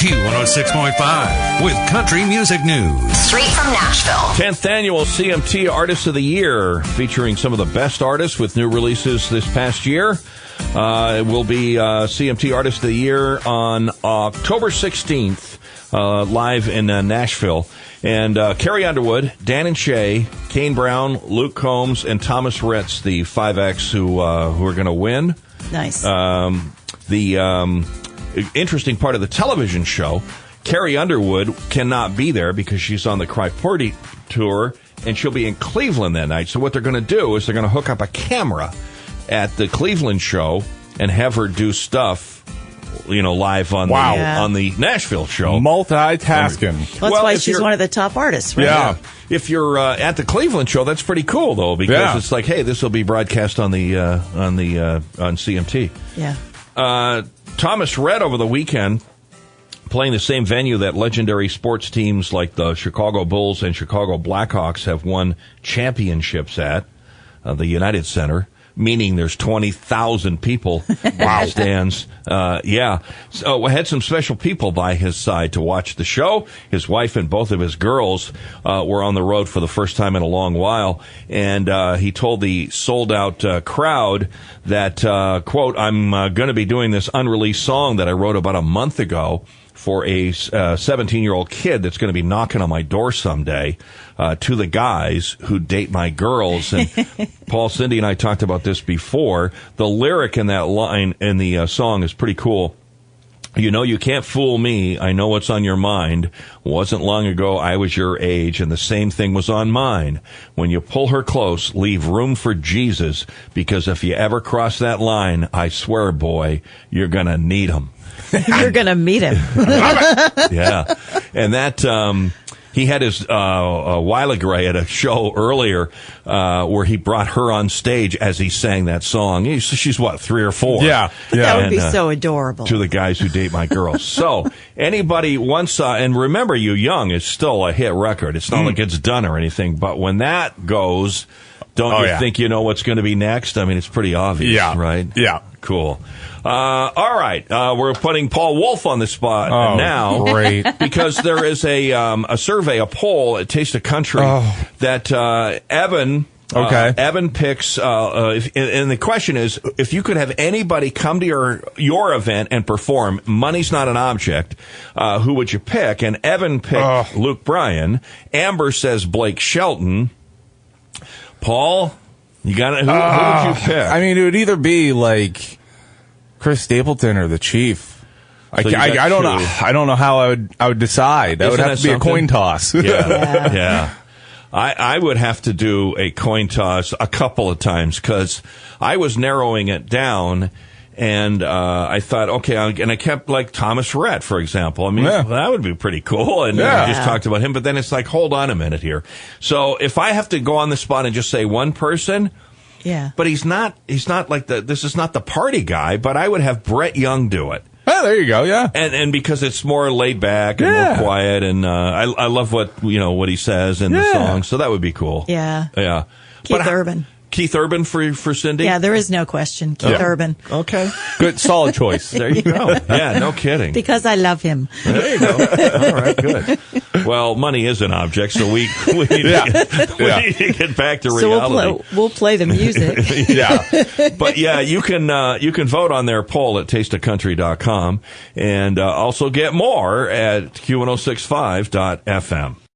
Q106.5 with Country Music News. Straight from Nashville. 10th Annual CMT Artist of the Year, featuring some of the best artists with new releases this past year. It will be CMT Artist of the Year on October 16th, live in Nashville. And Carrie Underwood, Dan and Shay, Kane Brown, Luke Combs, and Thomas Ritz, the 5X who are going to win. Nice. The interesting part of the television show, Carrie Underwood cannot be there because she's on the Cry Party tour, and she'll be in Cleveland that night. So what they're going to do is they're going to hook up a camera at the Cleveland show and have her do stuff, live on the Nashville show. Multitasking. Well, that's why she's one of the top artists, right? Yeah. If you're at the Cleveland show, that's pretty cool though, because it's like, hey, this will be broadcast on CMT. Yeah. Thomas Rhett over the weekend, playing the same venue that legendary sports teams like the Chicago Bulls and Chicago Blackhawks have won championships at, the United Center, meaning there's 20,000 people in the stands. So we had some special people by his side to watch the show. His wife and both of his girls were on the road for the first time in a long while. And he told the sold-out crowd that, quote, I'm going to be doing this unreleased song that I wrote about a month ago for a 17-year-old kid that's going to be knocking on my door someday, to the guys who date my girls. And Paul, Cindy, and I talked about this before. The lyric in that line in the song is pretty cool. You can't fool me. I know what's on your mind. Wasn't long ago I was your age, and the same thing was on mine. When you pull her close, leave room for Jesus, because if you ever cross that line, I swear, boy, you're going to need him. You're going to meet him. Yeah. And that, he had his, a while ago at a show earlier, where he brought her on stage as he sang that song. She's what, 3 or 4? Yeah. That would be so adorable. To the guys who date my girls. So, anybody once, and remember, You Young is still a hit record. It's not like it's done or anything, but when that goes, don't you think you know what's going to be next? I mean, it's pretty obvious, right? Yeah. Cool. All right. We're putting Paul Wolf on the spot now. Great. Because there is a survey, a poll at Taste of Country that Evan... Evan picks, and the question is, if you could have anybody come to your event and perform, money's not an object, who would you pick? And Evan picked Luke Bryan. Amber says Blake Shelton. Paul, you got it. Who would you pick? I mean, it would either be like Chris Stapleton or the Chief. So I don't know. I don't know how I would decide. That would have to be a coin toss. Yeah. I would have to do a coin toss a couple of times because I was narrowing it down, and I thought, okay, and I kept like Thomas Rhett, for example. I mean, that would be pretty cool, and we just talked about him. But then it's like, hold on a minute here. So if I have to go on the spot and just say one person, but he's not like this is not the party guy. But I would have Brett Young do it. Oh, there you go, yeah. And because it's more laid back and more quiet, and I love what he says in the song, so that would be cool. Yeah. Keith Urban. Keith Urban for Cindy? Yeah, there is no question. Keith Urban. Okay. Good, solid choice. There you go. Yeah, no kidding. Because I love him. There you go. All right, good. Well, money is an object, so we need to get back to reality. So we'll play the music. But you can vote on their poll at tasteofcountry.com and also get more at q1065.fm.